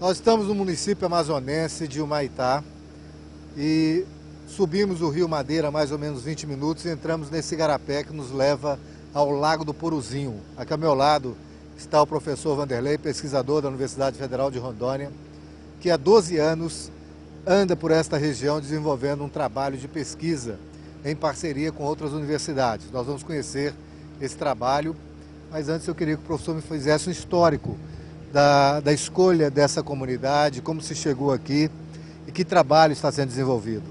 Nós estamos no município amazonense de Humaitá e subimos o Rio Madeira mais ou menos 20 minutos e entramos nesse igarapé que nos leva ao Lago do Poruzinho. Aqui ao meu lado está o professor Vanderlei, pesquisador da Universidade Federal de Rondônia, que há 12 anos anda por esta região desenvolvendo um trabalho de pesquisa em parceria com outras universidades. Nós vamos conhecer esse trabalho, mas antes eu queria que o professor me fizesse um histórico da escolha dessa comunidade, como se chegou aqui e que trabalho está sendo desenvolvido.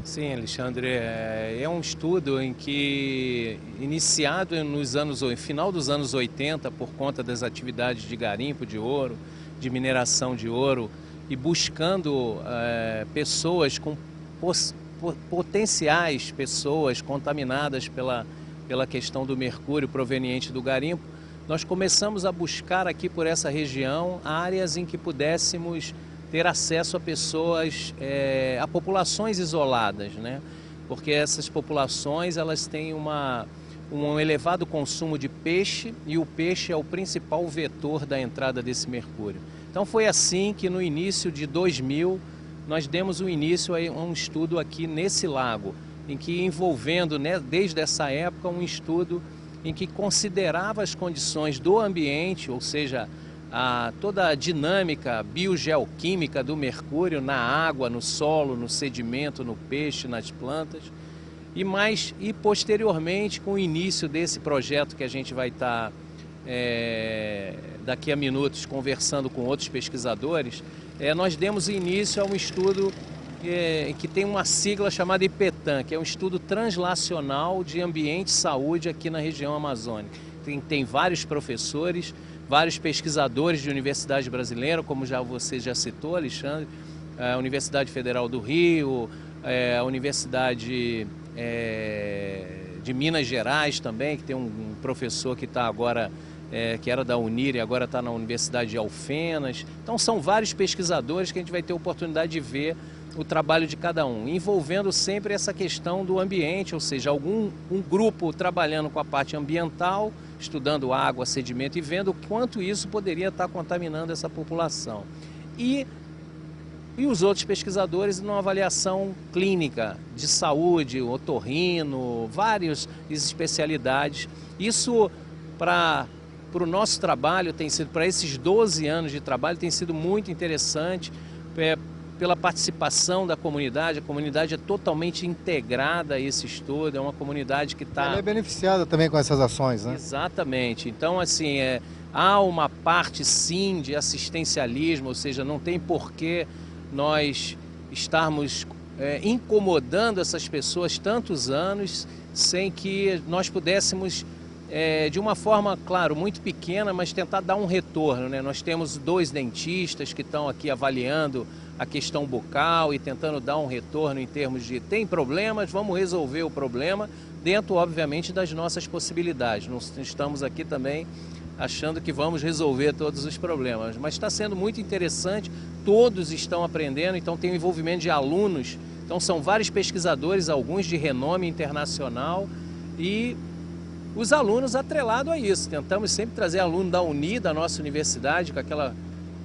Sim, Alexandre, é um estudo em que, iniciado final dos anos 80, por conta das atividades de garimpo de ouro, de mineração de ouro, e buscando pessoas com potenciais pessoas contaminadas pela questão do mercúrio proveniente do garimpo, nós começamos a buscar aqui por essa região áreas em que pudéssemos ter acesso a pessoas, a populações isoladas, né? Porque essas populações elas têm um elevado consumo de peixe e o peixe é o principal vetor da entrada desse mercúrio. Então foi assim que no início de 2000 nós demos o início a um estudo aqui nesse lago, em que envolvendo, né, desde essa época, um estudo em que considerava as condições do ambiente, ou seja, toda a dinâmica biogeoquímica do mercúrio na água, no solo, no sedimento, no peixe, nas plantas, e posteriormente, com o início desse projeto que a gente vai estar daqui a minutos conversando com outros pesquisadores, nós demos início a um estudo que tem uma sigla chamada IPETAM, que é um estudo translacional de ambiente e saúde aqui na região amazônica. Tem vários professores, vários pesquisadores de universidade brasileira, como você já citou, Alexandre, a Universidade Federal do Rio, a Universidade de Minas Gerais também, que tem um professor que está agora, que era da Unir e agora está na Universidade de Alfenas. Então são vários pesquisadores que a gente vai ter a oportunidade de ver o trabalho de cada um, envolvendo sempre essa questão do ambiente, ou seja, um grupo trabalhando com a parte ambiental, estudando água, sedimento e vendo o quanto isso poderia estar contaminando essa população. E os outros pesquisadores numa avaliação clínica de saúde, otorrino, várias especialidades. Isso para o nosso trabalho tem sido, para esses 12 anos de trabalho, tem sido muito interessante, pela participação da comunidade. A comunidade é totalmente integrada a esse estudo, é uma comunidade que está... Ela é beneficiada também com essas ações, né? Exatamente. Então, assim, há uma parte, sim, de assistencialismo, ou seja, não tem porquê nós estarmos incomodando essas pessoas tantos anos sem que nós pudéssemos, de uma forma, claro, muito pequena, mas tentar dar um retorno, né? Nós temos 2 dentistas que estão aqui avaliando a questão bucal e tentando dar um retorno em termos de tem problemas, vamos resolver o problema dentro, obviamente, das nossas possibilidades. Não estamos aqui também achando que vamos resolver todos os problemas, mas está sendo muito interessante, todos estão aprendendo, então tem o envolvimento de alunos, então são vários pesquisadores, alguns de renome internacional e os alunos atrelados a isso. Tentamos sempre trazer aluno da Uni, da nossa universidade,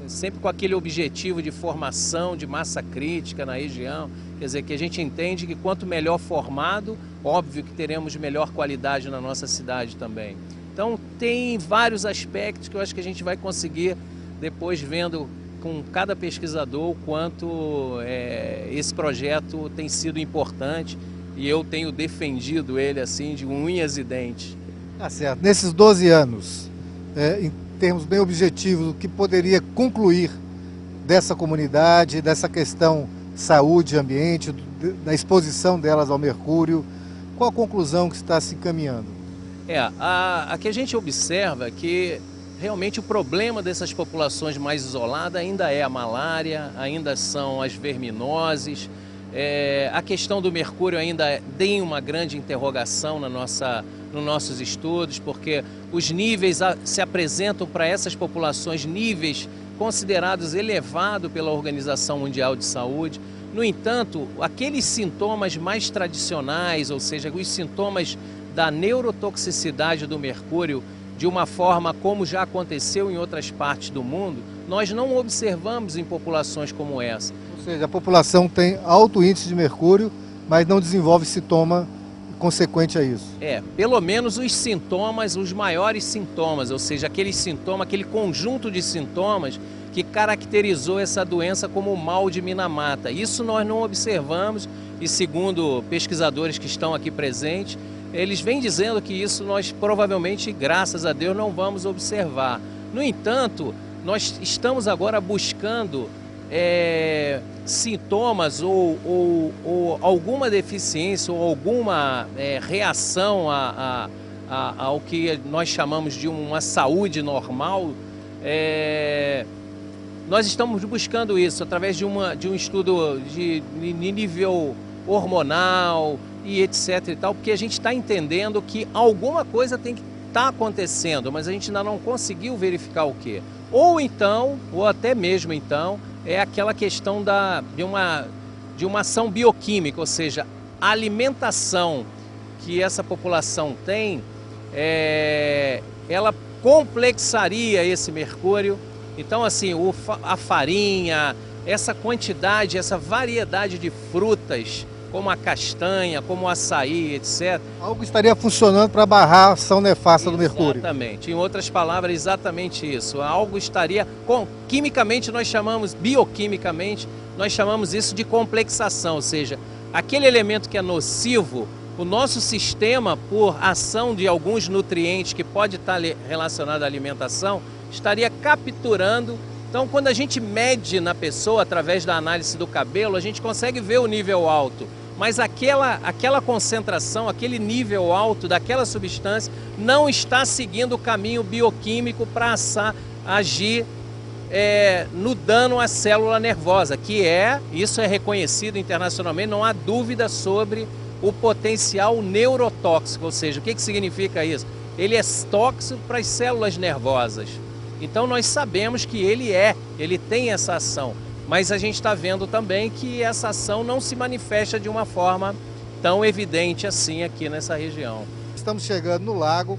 sempre com aquele objetivo de formação de massa crítica na região, quer dizer, que a gente entende que quanto melhor formado, óbvio que teremos melhor qualidade na nossa cidade também. Então tem vários aspectos que eu acho que a gente vai conseguir, depois vendo com cada pesquisador, o quanto esse projeto tem sido importante e eu tenho defendido ele assim de unhas e dentes. Tá certo. Nesses 12 anos, em termos bem objetivos, o que poderia concluir dessa comunidade, dessa questão saúde e ambiente, da exposição delas ao mercúrio, qual a conclusão que está se encaminhando? A que a gente observa é que realmente o problema dessas populações mais isoladas ainda é a malária, ainda são as verminoses, a questão do mercúrio ainda tem uma grande interrogação nos nossos estudos, porque os níveis se apresentam para essas populações níveis considerados elevados pela Organização Mundial de Saúde. No entanto, aqueles sintomas mais tradicionais, ou seja, os sintomas da neurotoxicidade do mercúrio, de uma forma como já aconteceu em outras partes do mundo, nós não observamos em populações como essa. Ou seja, a população tem alto índice de mercúrio, mas não desenvolve sintoma consequente a isso. Pelo menos os sintomas, os maiores sintomas, ou seja, aquele sintoma, aquele conjunto de sintomas que caracterizou essa doença como o mal de Minamata. Isso nós não observamos e, segundo pesquisadores que estão aqui presentes, eles vêm dizendo que isso nós provavelmente, graças a Deus, não vamos observar. No entanto, nós estamos agora buscando sintomas ou alguma deficiência ou alguma reação ao que nós chamamos de uma saúde normal. Nós estamos buscando isso através de um estudo de nível hormonal e etc e tal, porque a gente está entendendo que alguma coisa tem que estar acontecendo, mas a gente ainda não conseguiu verificar o quê. Ou então, ou até mesmo então, é aquela questão de uma ação bioquímica, ou seja, a alimentação que essa população tem, ela complexaria esse mercúrio. Então, assim, a farinha, essa quantidade, essa variedade de frutas, como a castanha, como o açaí, etc. Algo estaria funcionando para barrar a ação nefasta do mercúrio. Exatamente. Em outras palavras, exatamente isso. Algo estaria, quimicamente nós chamamos, bioquimicamente, nós chamamos isso de complexação, ou seja, aquele elemento que é nocivo, o nosso sistema, por ação de alguns nutrientes que pode estar relacionado à alimentação, estaria capturando. Então, quando a gente mede na pessoa, através da análise do cabelo, a gente consegue ver o nível alto. Mas aquela concentração, aquele nível alto daquela substância não está seguindo o caminho bioquímico para agir no dano à célula nervosa, isso é reconhecido internacionalmente, não há dúvida sobre o potencial neurotóxico, ou seja, o que significa isso? Ele é tóxico para as células nervosas. Então nós sabemos que ele tem essa ação, mas a gente está vendo também que essa ação não se manifesta de uma forma tão evidente assim aqui nessa região. Estamos chegando no lago,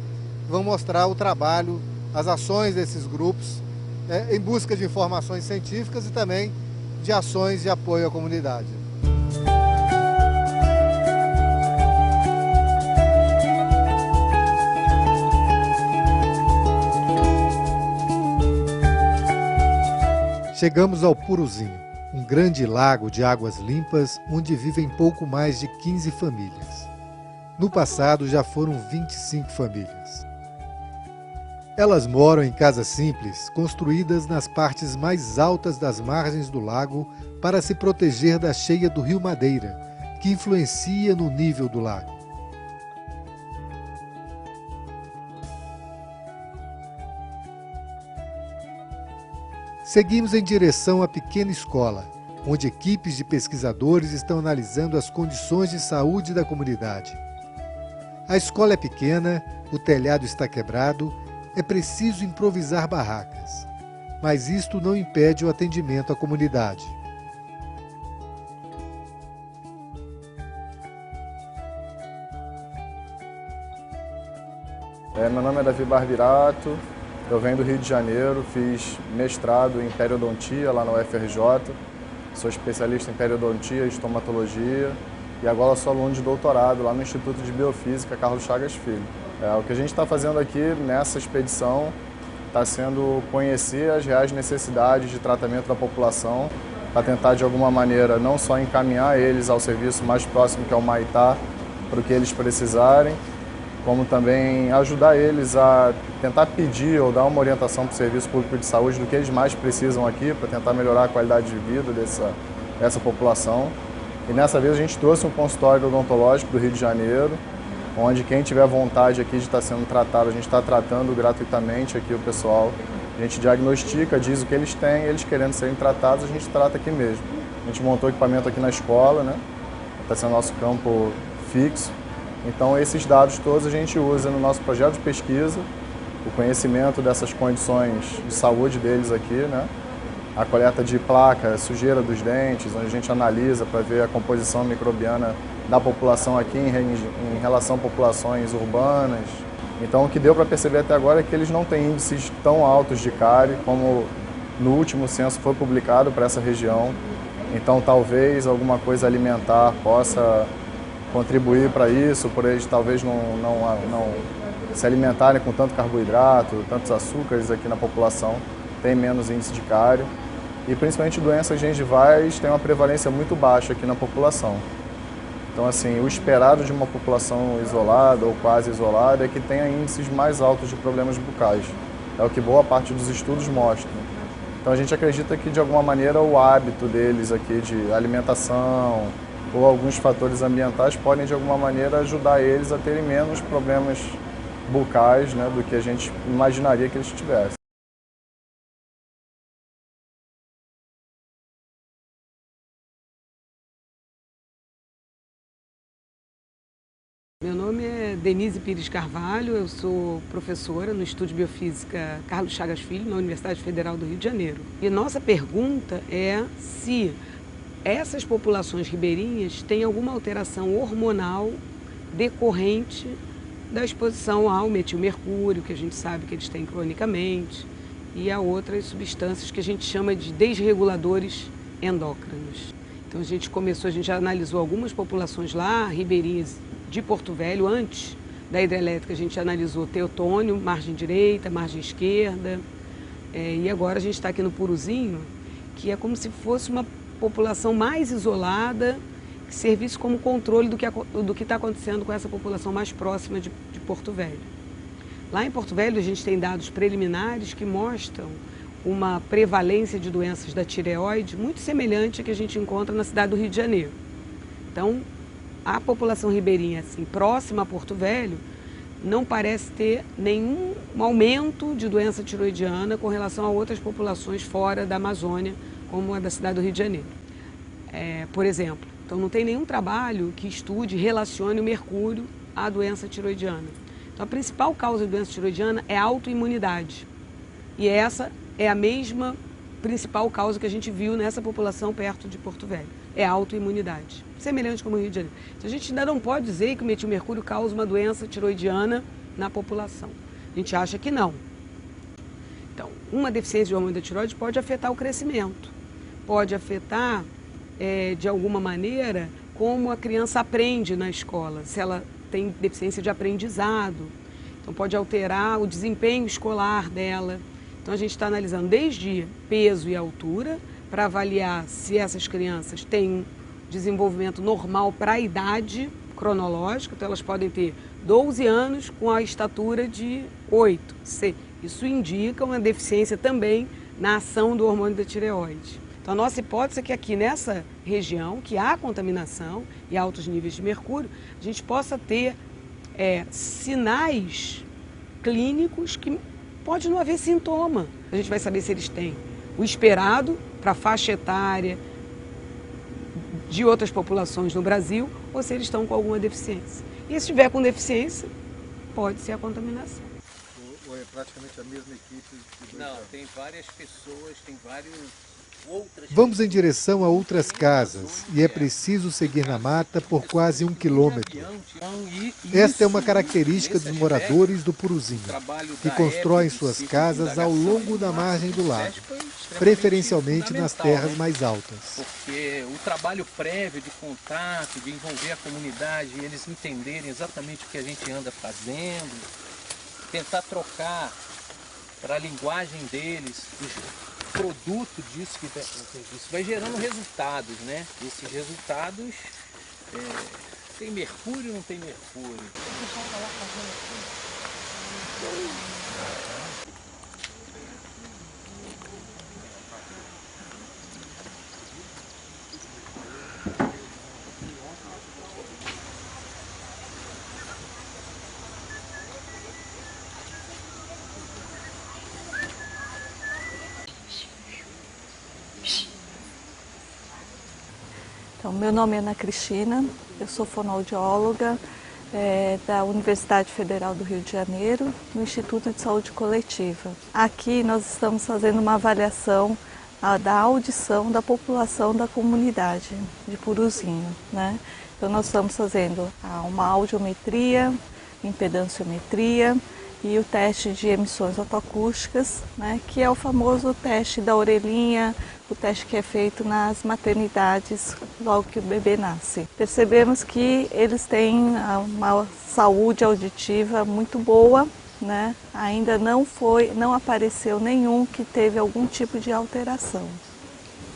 vamos mostrar o trabalho, as ações desses grupos, em busca de informações científicas e também de ações de apoio à comunidade. Chegamos ao Puruzinho, um grande lago de águas limpas onde vivem pouco mais de 15 famílias. No passado já foram 25 famílias. Elas moram em casas simples, construídas nas partes mais altas das margens do lago para se proteger da cheia do rio Madeira, que influencia no nível do lago. Seguimos em direção à pequena escola, onde equipes de pesquisadores estão analisando as condições de saúde da comunidade. A escola é pequena, o telhado está quebrado, é preciso improvisar barracas, mas isto não impede o atendimento à comunidade. Meu nome é Davi Barbirato. Eu venho do Rio de Janeiro, fiz mestrado em periodontia lá na UFRJ, sou especialista em periodontia e estomatologia e agora sou aluno de doutorado lá no Instituto de Biofísica Carlos Chagas Filho. O que a gente está fazendo aqui nessa expedição está sendo conhecer as reais necessidades de tratamento da população para tentar de alguma maneira não só encaminhar eles ao serviço mais próximo que é o Humaitá para o que eles precisarem, como também ajudar eles a tentar pedir ou dar uma orientação para o Serviço Público de Saúde do que eles mais precisam aqui para tentar melhorar a qualidade de vida dessa população. E nessa vez a gente trouxe um consultório odontológico do Rio de Janeiro, onde quem tiver vontade aqui de estar sendo tratado, a gente está tratando gratuitamente aqui o pessoal. A gente diagnostica, diz o que eles têm, eles querendo serem tratados, a gente trata aqui mesmo. A gente montou equipamento aqui na escola, né? Está sendo nosso campo fixo. Então esses dados todos a gente usa no nosso projeto de pesquisa, o conhecimento dessas condições de saúde deles aqui, né? A coleta de placa, sujeira dos dentes, onde a gente analisa para ver a composição microbiana da população aqui em relação a populações urbanas. Então o que deu para perceber até agora é que eles não têm índices tão altos de cárie como no último censo foi publicado para essa região. Então talvez alguma coisa alimentar possa contribuir para isso, por eles talvez não se alimentarem com tanto carboidrato, tantos açúcares aqui na população, tem menos índice de cárie. E principalmente doenças gengivais têm uma prevalência muito baixa aqui na população. Então assim, o esperado de uma população isolada ou quase isolada é que tenha índices mais altos de problemas bucais. É o que boa parte dos estudos mostram. Então a gente acredita que de alguma maneira o hábito deles aqui de alimentação ou alguns fatores ambientais podem de alguma maneira ajudar eles a terem menos problemas bucais, né, do que a gente imaginaria que eles tivessem. Meu nome é Denise Pires Carvalho, eu sou professora no Estúdio de Biofísica Carlos Chagas Filho, na Universidade Federal do Rio de Janeiro. E nossa pergunta é se essas populações ribeirinhas têm alguma alteração hormonal decorrente da exposição ao metilmercúrio, que a gente sabe que eles têm cronicamente, e a outras substâncias que a gente chama de desreguladores endócrinos. Então a gente já analisou algumas populações lá, ribeirinhas de Porto Velho, antes da hidrelétrica a gente analisou Teotônio, margem direita, margem esquerda, e agora a gente está aqui no Puruzinho, que é como se fosse uma população mais isolada, que servisse como controle do que está acontecendo com essa população mais próxima de Porto Velho. Lá em Porto Velho a gente tem dados preliminares que mostram uma prevalência de doenças da tireoide muito semelhante à que a gente encontra na cidade do Rio de Janeiro. Então, a população ribeirinha, assim, próxima a Porto Velho, não parece ter nenhum aumento de doença tiroidiana com relação a outras populações fora da Amazônia, como a da cidade do Rio de Janeiro. Por exemplo, então não tem nenhum trabalho que estude e relacione o mercúrio à doença tiroidiana. Então a principal causa de doença tiroidiana é a autoimunidade. E essa é a mesma principal causa que a gente viu nessa população perto de Porto Velho. É a autoimunidade, semelhante como o Rio de Janeiro. Então a gente ainda não pode dizer que o metilmercúrio causa uma doença tiroidiana na população. A gente acha que não. Então, uma deficiência de hormônio da tireoide pode afetar o crescimento, pode afetar, de alguma maneira, como a criança aprende na escola, se ela tem deficiência de aprendizado. Então, pode alterar o desempenho escolar dela. Então, a gente está analisando desde peso e altura, para avaliar se essas crianças têm um desenvolvimento normal para a idade cronológica. Então, elas podem ter 12 anos com a estatura de 8. Isso indica uma deficiência também na ação do hormônio da tireoide. Então, a nossa hipótese é que aqui nessa região, que há contaminação e altos níveis de mercúrio, a gente possa ter sinais clínicos que pode não haver sintoma. A gente vai saber se eles têm o esperado para a faixa etária de outras populações no Brasil ou se eles estão com alguma deficiência. E se estiver com deficiência, pode ser a contaminação. Ou é praticamente a mesma equipe? Não, tem várias pessoas, tem várias outras... Vamos em direção a outras casas e é preciso seguir na mata por quase 1 quilômetro. Esta é uma característica dos moradores do Puruzinho, que constroem suas casas ao longo da margem do lago, preferencialmente nas terras mais altas. Porque o trabalho prévio de contato, de envolver a comunidade, eles entenderem exatamente o que a gente anda fazendo, tentar trocar para a linguagem deles, o produto disso, isso vai gerando resultados, né? Esses resultados, tem mercúrio ou não tem mercúrio? Então, meu nome é Ana Cristina, eu sou fonoaudióloga da Universidade Federal do Rio de Janeiro, no Instituto de Saúde Coletiva. Aqui nós estamos fazendo uma avaliação da audição da população da comunidade de Puruzinho, né? Então nós estamos fazendo uma audiometria impedanciometria e o teste de emissões otoacústicas, né, que é o famoso teste da orelhinha, o teste que é feito nas maternidades logo que o bebê nasce. Percebemos que eles têm uma saúde auditiva muito boa, né? Ainda não apareceu nenhum que teve algum tipo de alteração.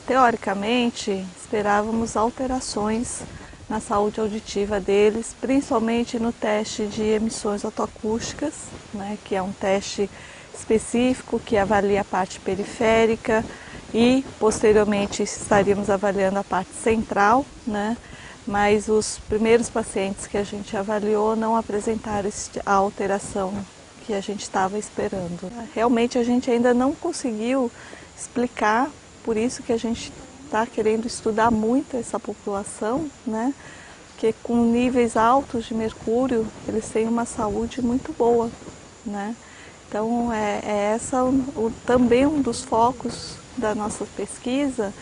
Teoricamente, esperávamos alterações na saúde auditiva deles, principalmente no teste de emissões otoacústicas, né, que é um teste específico que avalia a parte periférica e posteriormente estaríamos avaliando a parte central, né, mas os primeiros pacientes que a gente avaliou não apresentaram a alteração que a gente estava esperando. Realmente a gente ainda não conseguiu explicar, por isso que a gente está querendo estudar muito essa população, né? Porque com níveis altos de mercúrio, eles têm uma saúde muito boa, né? Então, também um dos focos da nossa pesquisa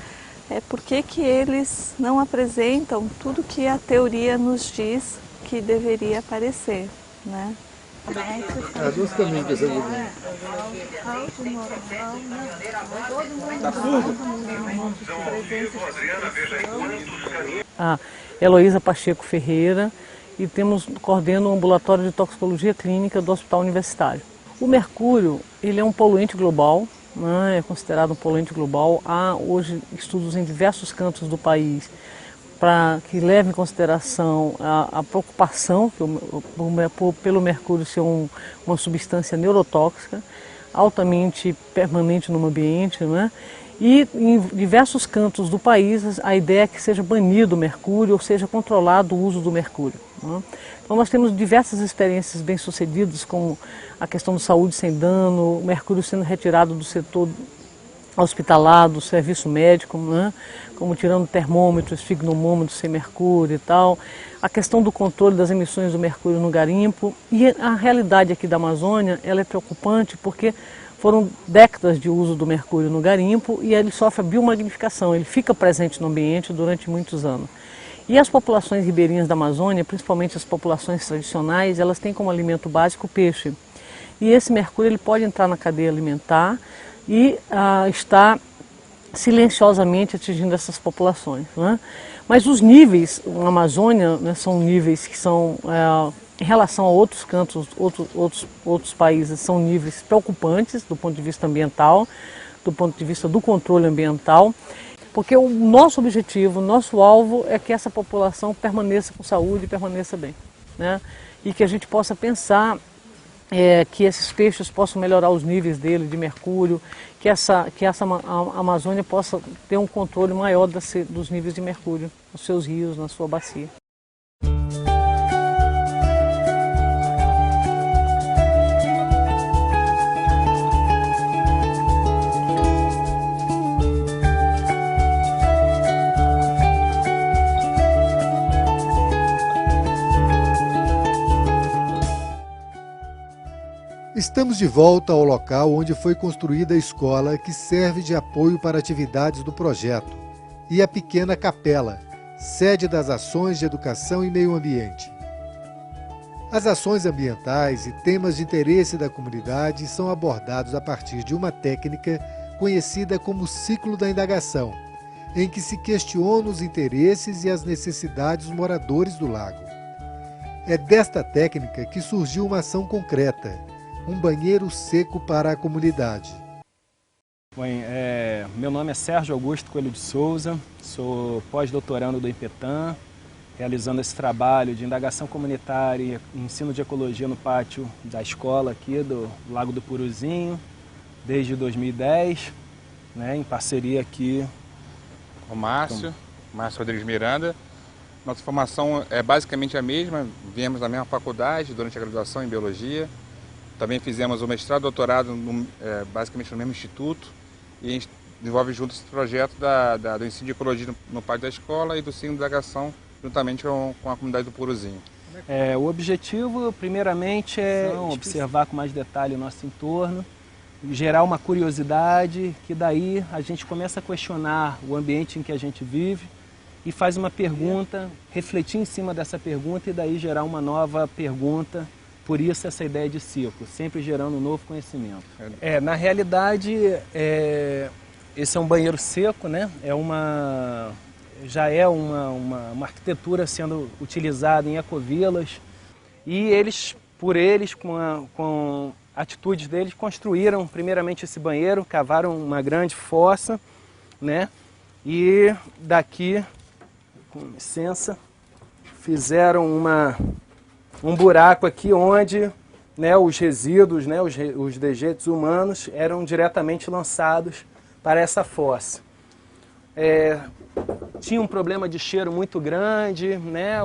é por que eles não apresentam tudo que a teoria nos diz que deveria aparecer, né? Dois caminhos que você Heloísa Pacheco Ferreira e coordeno o ambulatório de toxicologia clínica do Hospital Universitário. O mercúrio, ele é um poluente global, né, é considerado um poluente global. Há hoje estudos em diversos cantos do país que levem em consideração a preocupação pelo mercúrio ser uma substância neurotóxica, altamente permanente no ambiente, né? E em diversos cantos do país a ideia é que seja banido o mercúrio ou seja controlado o uso do mercúrio, né? Então nós temos diversas experiências bem-sucedidas, como a questão do saúde sem dano, o mercúrio sendo retirado do setor hospitalar, do serviço médico, né? Como tirando termômetros, esfigmomômetros sem mercúrio e tal, a questão do controle das emissões do mercúrio no garimpo. E a realidade aqui da Amazônia, ela é preocupante porque foram décadas de uso do mercúrio no garimpo e ele sofre a biomagnificação, ele fica presente no ambiente durante muitos anos. E as populações ribeirinhas da Amazônia, principalmente as populações tradicionais, elas têm como alimento básico o peixe. E esse mercúrio ele pode entrar na cadeia alimentar e está silenciosamente atingindo essas populações, né? Mas os níveis na Amazônia, né, são níveis que são, em relação a outros cantos, outros países, são níveis preocupantes do ponto de vista ambiental, do ponto de vista do controle ambiental, porque o nosso objetivo, o nosso alvo é que essa população permaneça com saúde e permaneça bem, né? E que a gente possa pensar que esses peixes possam melhorar os níveis dele de mercúrio, que essa Amazônia possa ter um controle maior dos níveis de mercúrio nos seus rios, na sua bacia. Estamos de volta ao local onde foi construída a escola que serve de apoio para atividades do projeto e a pequena capela, sede das ações de educação e meio ambiente. As ações ambientais e temas de interesse da comunidade são abordados a partir de uma técnica conhecida como ciclo da indagação, em que se questiona os interesses e as necessidades dos moradores do lago. É desta técnica que surgiu uma ação concreta, um banheiro seco para a comunidade. Bem, meu nome é Sérgio Augusto Coelho de Souza, sou pós-doutorando do INPETAN, realizando esse trabalho de indagação comunitária e ensino de ecologia no pátio da escola aqui do Lago do Puruzinho, desde 2010, né, em parceria aqui com o Márcio Rodrigues Miranda. Nossa formação é basicamente a mesma, viemos da mesma faculdade durante a graduação em Biologia. Também fizemos o mestrado e doutorado basicamente no mesmo instituto e a gente desenvolve junto esse projeto do ensino de ecologia no pátio da escola e do ensino de indagação juntamente com a comunidade do Puruzinho. O objetivo, primeiramente, é observar com mais detalhe o nosso entorno, gerar uma curiosidade, que daí a gente começa a questionar o ambiente em que a gente vive e faz uma pergunta, refletir em cima dessa pergunta e daí gerar uma nova pergunta Por isso essa ideia de ciclo, sempre gerando um novo conhecimento. Na realidade, esse é um banheiro seco, né? Já é uma arquitetura sendo utilizada em ecovilas, e com atitudes deles, construíram primeiramente esse banheiro, cavaram uma grande fossa, né? E daqui, com licença, fizeram um buraco aqui onde, né, os resíduos, né, os dejetos humanos eram diretamente lançados para essa fossa. Tinha um problema de cheiro muito grande, né?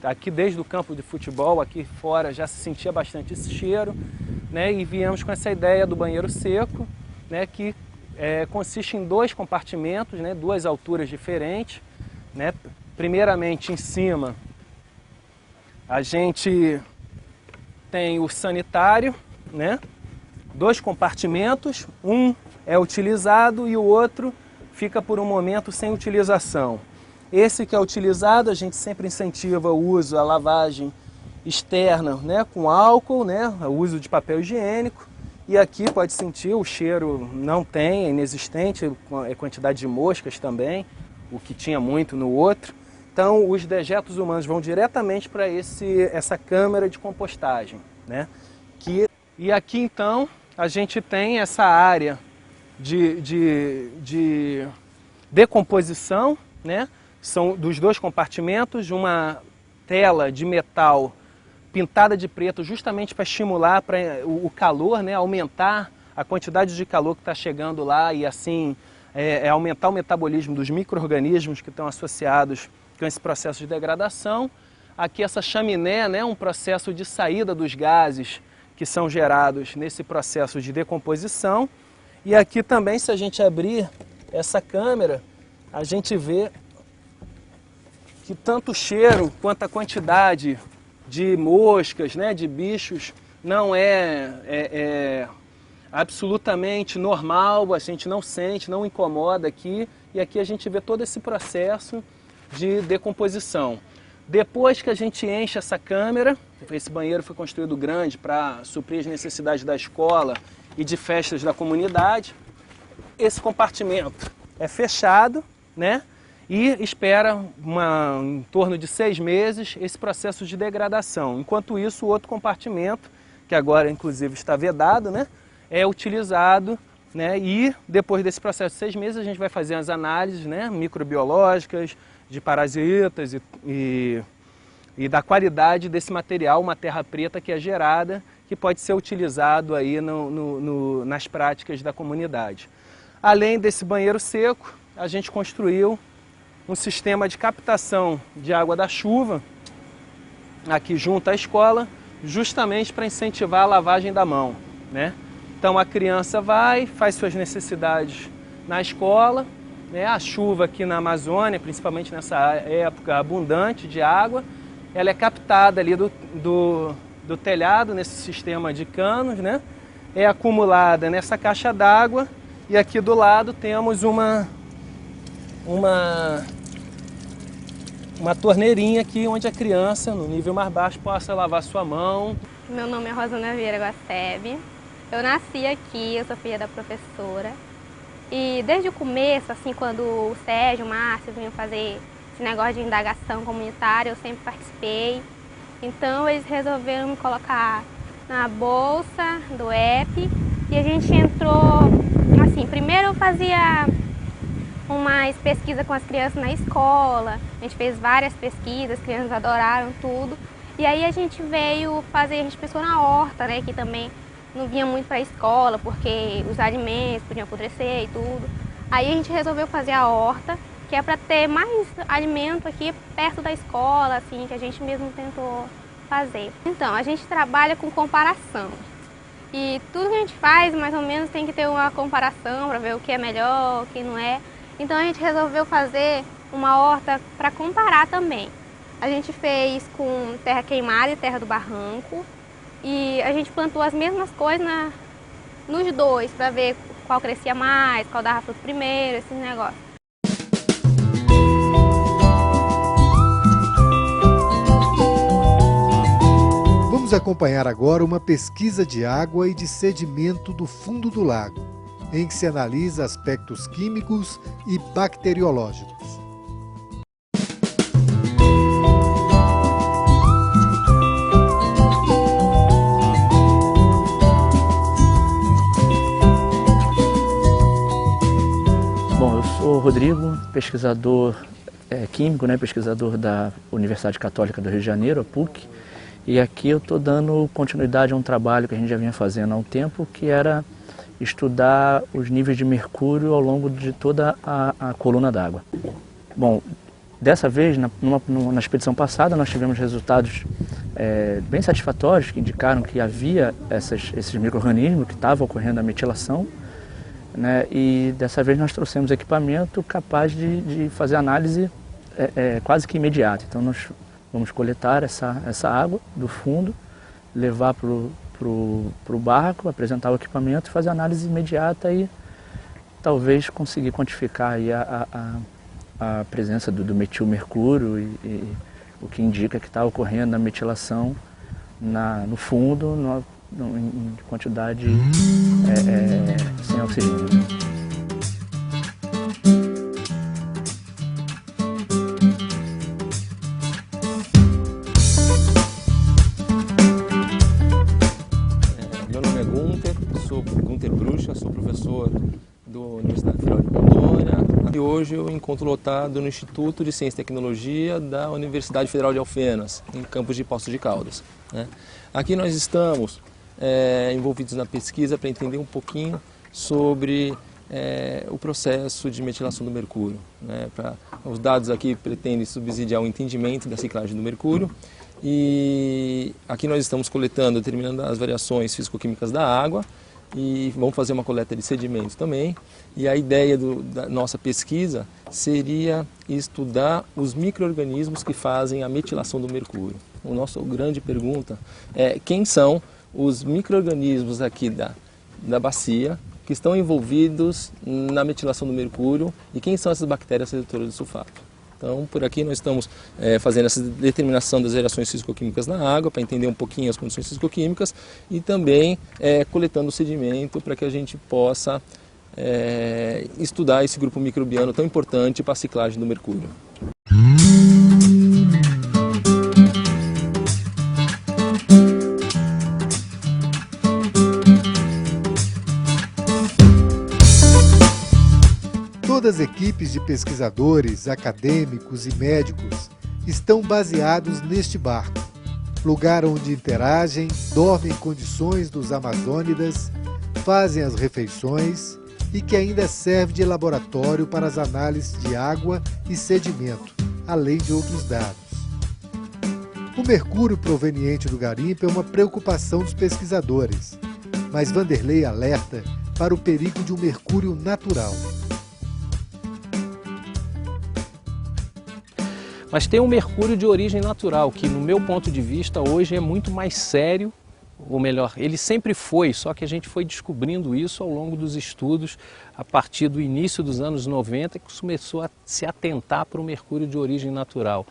Aqui desde o campo de futebol, aqui fora já se sentia bastante esse cheiro, né? E viemos com essa ideia do banheiro seco, né? Que consiste em 2 compartimentos, né? 2 alturas diferentes, né? Primeiramente em cima a gente tem o sanitário, né? 2 compartimentos, um é utilizado e o outro fica por um momento sem utilização. Esse que é utilizado, a gente sempre incentiva o uso, a lavagem externa, né, com álcool, né, o uso de papel higiênico. E aqui pode sentir, o cheiro não tem, é inexistente, a quantidade de moscas também, o que tinha muito no outro. Então, os dejetos humanos vão diretamente para essa câmara de compostagem, né? E aqui, então, a gente tem essa área de decomposição, né? São dos 2 compartimentos, uma tela de metal pintada de preto justamente para estimular o calor, né? Aumentar a quantidade de calor que está chegando lá e assim aumentar o metabolismo dos micro-organismos que estão associados com esse processo de degradação. Aqui essa chaminé, né? Um processo de saída dos gases que são gerados nesse processo de decomposição. E aqui também, se a gente abrir essa câmera, a gente vê que tanto o cheiro quanto a quantidade de moscas, né, de bichos, não é absolutamente normal, a gente não sente, não incomoda aqui. E aqui a gente vê todo esse processo de decomposição. Depois que a gente enche essa câmera, esse banheiro foi construído grande para suprir as necessidades da escola e de festas da comunidade, esse compartimento é fechado, né? E espera em torno de 6 meses esse processo de degradação. Enquanto isso, o outro compartimento, que agora inclusive está vedado, né, é utilizado, né? E depois desse processo de 6 meses a gente vai fazer as análises, né, microbiológicas, de parasitas e da qualidade desse material, uma terra preta que é gerada, que pode ser utilizado aí nas práticas da comunidade. Além desse banheiro seco, a gente construiu um sistema de captação de água da chuva aqui junto à escola, justamente para incentivar a lavagem da mão, né? Então a criança faz suas necessidades na escola, né? A chuva aqui na Amazônia, principalmente nessa época abundante de água, ela é captada ali do telhado, nesse sistema de canos, né? É acumulada nessa caixa d'água e aqui do lado temos uma torneirinha aqui onde a criança, no nível mais baixo, possa lavar sua mão. Meu nome é Rosana Vieira Guastebe. Eu nasci aqui, eu sou filha da professora. E desde o começo, assim, quando o Sérgio, o Márcio vinham fazer esse negócio de indagação comunitária, eu sempre participei. Então eles resolveram me colocar na bolsa do EP e a gente entrou, assim, primeiro eu fazia umas pesquisas com as crianças na escola, a gente fez várias pesquisas, as crianças adoraram tudo. E aí a gente pensou na horta, né, que também não vinha muito para a escola, porque os alimentos podiam apodrecer e tudo. Aí a gente resolveu fazer a horta, que é para ter mais alimento aqui perto da escola, assim, que a gente mesmo tentou fazer. Então, a gente trabalha com comparação. E tudo que a gente faz, mais ou menos, tem que ter uma comparação para ver o que é melhor, o que não é. Então a gente resolveu fazer uma horta para comparar também. A gente fez com terra queimada e terra do barranco. E a gente plantou as mesmas coisas nos dois, para ver qual crescia mais, qual dava fruto primeiro, esses negócios. No Vamos acompanhar agora uma pesquisa de água e de sedimento do fundo do lago, em que se analisa aspectos químicos e bacteriológicos. Bom, eu sou o Rodrigo, pesquisador químico, pesquisador da Universidade Católica do Rio de Janeiro, a PUC, e aqui eu estou dando continuidade a um trabalho que a gente já vinha fazendo há um tempo, que era estudar os níveis de mercúrio ao longo de toda a coluna d'água. Bom, dessa vez, na expedição passada, nós tivemos resultados bem satisfatórios, que indicaram que havia esses micro-organismos, que estava ocorrendo a metilação, né? E dessa vez nós trouxemos equipamento capaz de fazer análise quase que imediata. Então nós vamos coletar essa água do fundo, levar para o barco, apresentar o equipamento e fazer análise imediata e talvez conseguir quantificar aí a presença do metilmercúrio e o que indica que está ocorrendo a metilação no fundo, em quantidade sem oxigênio. Meu nome é Gunter, sou Gunter Bruxa, sou professor da Universidade Federal de Rondônia e hoje eu encontro lotado no Instituto de Ciência e Tecnologia da Universidade Federal de Alfenas, em Campos de Poços de Caldas. Aqui nós estamos envolvidos na pesquisa para entender um pouquinho sobre o processo de metilação do mercúrio. Os dados aqui pretendem subsidiar o entendimento da ciclagem do mercúrio e aqui nós estamos coletando, determinando as variações físico-químicas da água e vamos fazer uma coleta de sedimentos também. E a ideia da nossa pesquisa seria estudar os micro-organismos que fazem a metilação do mercúrio. A nossa grande pergunta é quem são os micro-organismos aqui da bacia que estão envolvidos na metilação do mercúrio e quem são essas bactérias redutoras de sulfato. Então, por aqui nós estamos fazendo essa determinação das variações físico-químicas na água para entender um pouquinho as condições físico-químicas e também coletando o sedimento para que a gente possa estudar esse grupo microbiano tão importante para a ciclagem do mercúrio. Todas as equipes de pesquisadores, acadêmicos e médicos estão baseados neste barco, lugar onde interagem, dormem em condições dos amazônidas, fazem as refeições e que ainda serve de laboratório para as análises de água e sedimento, além de outros dados. O mercúrio proveniente do garimpo é uma preocupação dos pesquisadores, mas Vanderlei alerta para o perigo de um mercúrio natural. Mas tem um mercúrio de origem natural, que no meu ponto de vista hoje é muito mais sério, ou melhor, ele sempre foi, só que a gente foi descobrindo isso ao longo dos estudos, a partir do início dos anos 90, que começou a se atentar para o mercúrio de origem natural.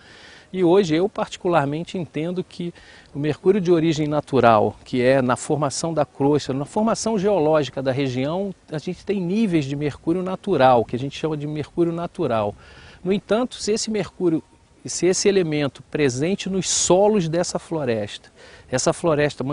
E hoje eu particularmente entendo que o mercúrio de origem natural, que é na formação da crosta, na formação geológica da região, a gente tem níveis de mercúrio natural, que a gente chama de mercúrio natural. No entanto, se esse elemento presente nos solos dessa floresta, essa floresta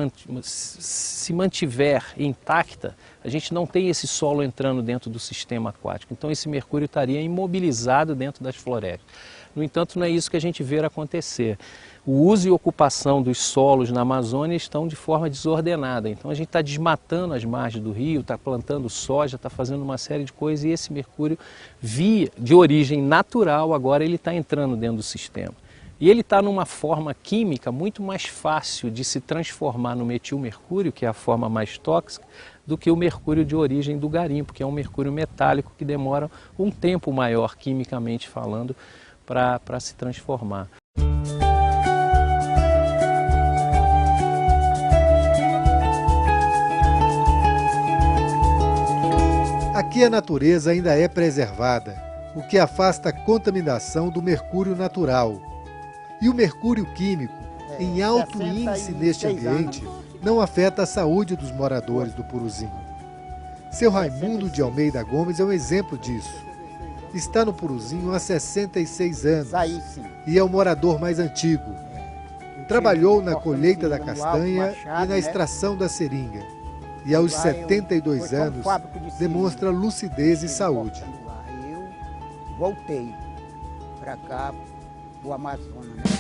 se mantiver intacta, a gente não tem esse solo entrando dentro do sistema aquático. Então esse mercúrio estaria imobilizado dentro das florestas. No entanto, não é isso que a gente vê acontecer. O uso e ocupação dos solos na Amazônia estão de forma desordenada. Então a gente está desmatando as margens do rio, está plantando soja, está fazendo uma série de coisas e esse mercúrio de origem natural agora ele está entrando dentro do sistema. E ele está numa forma química muito mais fácil de se transformar no metilmercúrio, que é a forma mais tóxica, do que o mercúrio de origem do garimpo, que é um mercúrio metálico que demora um tempo maior, quimicamente falando, para se transformar. Aqui a natureza ainda é preservada, o que afasta a contaminação do mercúrio natural. E o mercúrio químico em alto índice neste ambiente não afeta a saúde dos moradores do Puruzinho. Seu Raimundo de Almeida Gomes é um exemplo disso. Está no Puruzinho há 66 anos e é o morador mais antigo. Trabalhou na colheita da castanha e na extração da seringa. E aos 72 anos demonstra lucidez e saúde. Eu voltei para cá, o Amazonas.